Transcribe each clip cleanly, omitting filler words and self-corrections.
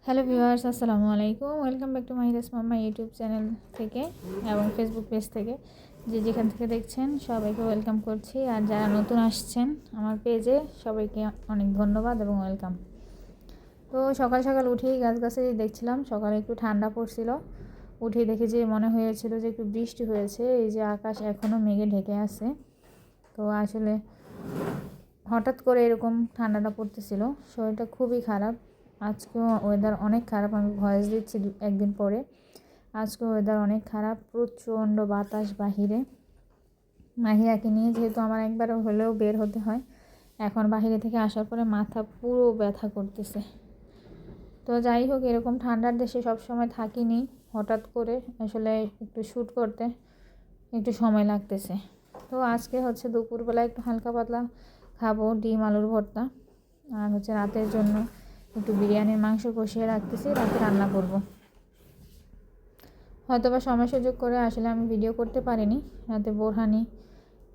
Hello viewers, আসসালামু আলাইকুম। Welcome back to Mahira's mamma YouTube channel থেকে এবং ফেসবুক পেজ থেকে যে যেখান থেকে দেখছেন সবাইকে ওয়েলকাম করছি। আর যারা নতুন আসছেন আমার পেজে সবাইকে অনেক ধন্যবাদ এবং ওয়েলকাম। তো সকাল সকাল উঠেই গাছে দেখছিলাম, সকালে একটু ঠান্ডা পড়ছিল। উঠেই দেখে যে মনে হয়েছিল যে একটু বৃষ্টি হয়েছে, এই যে আকাশ এখনও মেঘে ঢেকে আছে। তো আসলে হঠাৎ করে এরকম ঠান্ডাটা পড়তেছিল, শরীরটা খুবই খারাপ। আজকেও ওয়েদার অনেক খারাপ, আমি ভয়েস দিচ্ছি একদিন পরে। আজকেও ওয়েদার অনেক খারাপ, প্রচণ্ড বাতাস বাহিরে। মাহিরাকে নিয়ে যেহেতু আমার একবার হলেও বের হতে হয়, এখন বাহিরে থেকে আসার পরে মাথা পুরো ব্যথা করতেছে। তো যাই হোক, এরকম ঠান্ডার দেশে সবসময় থাকিনি, হঠাৎ করে আসলে একটু শ্যুট করতে একটু সময় লাগতেছে। তো আজকে হচ্ছে দুপুরবেলা একটু হালকা পাতলা খাবো, ডিম আলুর ভর্তা। আর হচ্ছে রাতের জন্য একটু বিরিয়ানির মাংস কষিয়ে রাখতেছি, রাতে রান্না করব। হয়তো বা সময় সুযোগ করে আসলে আমি ভিডিও করতে পারিনি। রাতে বোরহানি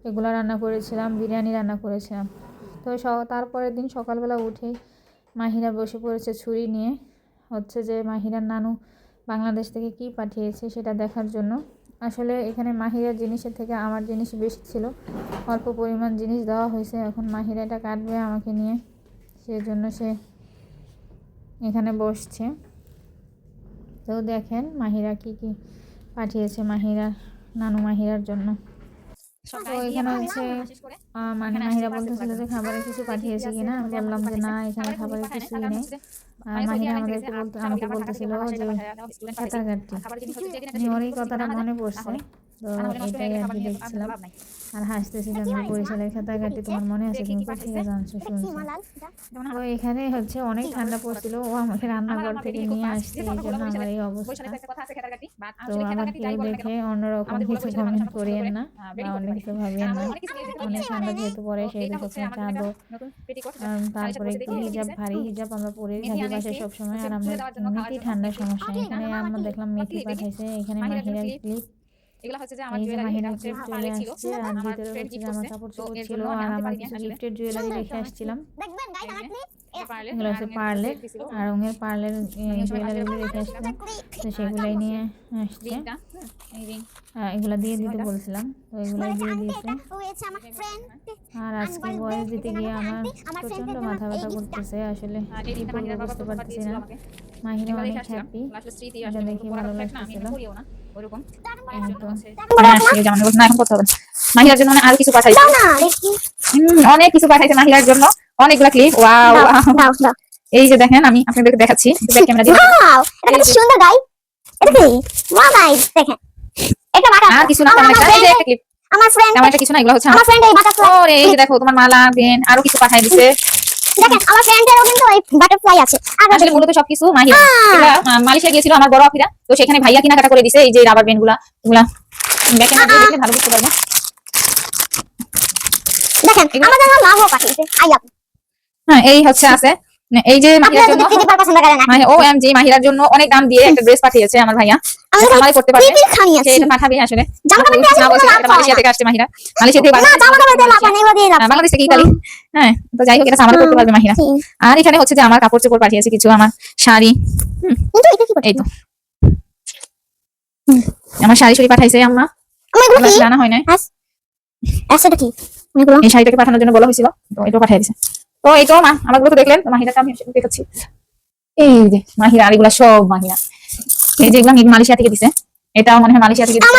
এগুলো রান্না করেছিলাম, বিরিয়ানি রান্না করেছিলাম। তো তারপরের দিন সকালবেলা উঠেই মাহিরা বসে পড়েছে ছুরি নিয়ে, হচ্ছে যে মাহিরার নানু বাংলাদেশ থেকে কি পাঠিয়েছে সেটা দেখার জন্য। আসলে এখানে মাহিরার জিনিসের থেকে আমার জিনিস বেশি ছিল, অল্প পরিমাণ জিনিস দেওয়া হয়েছে। এখন মাহিরা এটা কাটবে আমাকে নিয়ে, সেজন্য সে এখানে বসছে। তো দেখেন মাহিরা কি কি পাঠিয়েছে মাহিরা নানু মাহিরার জন্য। তো এখানে হচ্ছে মানে মাহিরা বলতেছিল যে খাবারের কিছু পাঠিয়েছে কিনা, আমি বললাম যে না, এখানে খাবারের কিছুই নেই। আর মাহিরা আমাকে বলতেছিল যে খেতাঘাটি, ওর এই কথাটা মনে পড়ছে। তো এটাই আর কি দেখছিলাম আর হাসতেছিলাম যে বরিশালের খেতাঘাটি তোমার মনে আছে, তুমি কোথেকে জানছো শুনছো। তো এখানে হচ্ছে অনেক ঠান্ডা পড়ছিল, ও আমাকে রান্নাঘর থেকে নিয়ে আসছে, এই জন্য আমার এই অবস্থা। তো আমার কেউ দেখে অন্যরকম কিছু কমেন্ট করিয়েন না বা অন্য কিছু ভাবিয়েন না। অনেক ঠান্ডা যেহেতু পরে সেই দেখে চাদর, তারপরে একটু হিজাব, ভারী হিজাব আমরা পরে থাকি বাসায় সবসময়। আর আমরা এমনিতেই ঠান্ডার সমস্যা। এখানে আমরা দেখলাম মেথি পাঠাইছে, এখানে মাহিরার ক্লিপ, এই যে মাহিরার ক্লিপ চলে আসছে। আর ভিতরে হচ্ছে যে আমার কাপড় চোপড় ছিল, আর আমার কিছু গিফটের জুয়েলারি রেখে আসছিলাম। এগুলো হচ্ছে পার্লের আর রঙের পার্লের জুয়েলারিগুলো রেখে আসছিলাম, তো সেগুলাই নিয়ে আসছে। এগুলা দিয়ে দিতে বলছিলাম, তো এগুলাই দিয়ে দিয়েছে। আর আজকে বয়স দিতে গিয়ে আমার প্রচণ্ড মাথা ব্যথা করতেছে, আসলে কি করবো বুঝতে পারতেছি না। মাহিরা অনেক হ্যাপি, এটা দেখে ভালো লাগতেছিল। মাহিরার জন্য আরো কিছু পাঠাইছে, অনেক কিছু পাঠাইছে মাহিরার জন্য, অনেকগুলা ক্লিপ। ওয়াও, এই যে দেখেন, আমি আপনাদেরকে দেখাচ্ছি ক্যামেরা দিয়ে। এটা কত সুন্দর গাই, এটা কি ওয়াও গাইস দেখেন, এটা বাটা আর কিছু না, এই যে একটা ক্লিপ, আমার ফ্রেন্ড, তেমন একটা কিছু না, এগুলো হচ্ছে আমার ফ্রেন্ড এই বাটারফ্লাই। ওরে এই যে দেখো, তোমার মালা বেন আরো কিছু পাঠাই দিছে। দেখেন আমার ফ্রেন্ডেরও কিন্তু এই বাটারফ্লাই আছে। আর আসলে মূলত সবকিছু মাহিরা, এগুলা মালয়েশিয়া গিয়েছিল আমার বড় আপিরা, তো সেখানে ভাইয়া কেনাকাটা করে দিছে। এই যে রাবার বেন গুলা, এগুলা ব্যাক ক্যামেরা দিয়ে দেখলে ভালো বুঝতে পারবে। দেখেন আমাদের লাভও পাঠিয়েছে, আই লাভ। হ্যাঁ, এই হচ্ছে আছে, এই যে মাহিরার জন্য, ওএমজি মাহিরার জন্য অনেক দাম দিয়ে একটা ড্রেস পাঠিয়েছে আমার ভাইয়া, আমারে করতে পারবে, সে এটা পাঠাবে। আসলে না বলছে এটা মালয়েশিয়া থেকে আসছে মাহিরা, মালয়েশিয়া থেকে বাংলাদেশ থেকে ইতালি। হ্যাঁ, তো যাই হোক, এটা আমারে করতে পারবে মাহিরা। আর এখানে হচ্ছে যে আমার কাপড় চোপড় পাঠিয়েছে কিছু, আমার শাড়ি, এই তো আমার শাড়ি শুড়ি পাঠাইছে আম্মা, জানা হয় না। এই শাড়িটাকে পাঠানোর জন্য বলা হয়েছিল, তো এটা পাঠিয়ে দিছে। তো এই তো আমারগুলো তো দেখলেন, মাহিরাটা আমি দেখাচ্ছি। এই যে মাহিরা, আর এগুলা সব মাহিরা, এই যে এগুলো মালয়েশিয়া থেকে দিছে। এটাও মনে হয় মালয়েশিয়া থেকে দিছে।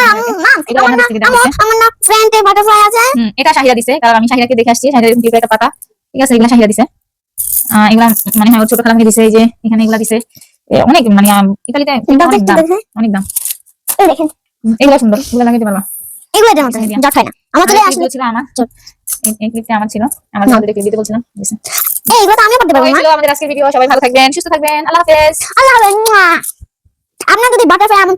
এটা বাংলাদেশ থেকে দিছে। আমার না ফ্রেন্ডের বাটারফ্লাই আছে, এটা শাহিরা দিছে, কারণ আমি শাহিরাকে দেখে আসছি। শাহিরা এরকম একটা পাতা, ঠিক আছে, এগুলা শাহিরা দিছে। এগুলা মানে হয় ছোট খালামকে দিছে। এই যে এখানে এগুলা দিছে, অনেক মানে ইতালিতে অনেক দাম, অনেক দাম। এই দেখেন এগুলা সুন্দর, এগুলা লাগাইতে পারবা, এগুলো যেমন জট হয় না। আমার চলে আসলে ছিল আমার, এই ক্লিপটা আমার ছিল, আমার আমাদের ক্লিপ দিতে বলছিলাম দিছে। এইগুলো তো আমিও করতে পারবো না। আমাদের আজকের ভিডিও, সবাই ভালো থাকবেন, সুস্থ থাকবেন, আল্লাহ হাফেজ। আল্লাহ হাফেজ। আপনার যদি বাটারফ্লাই এমন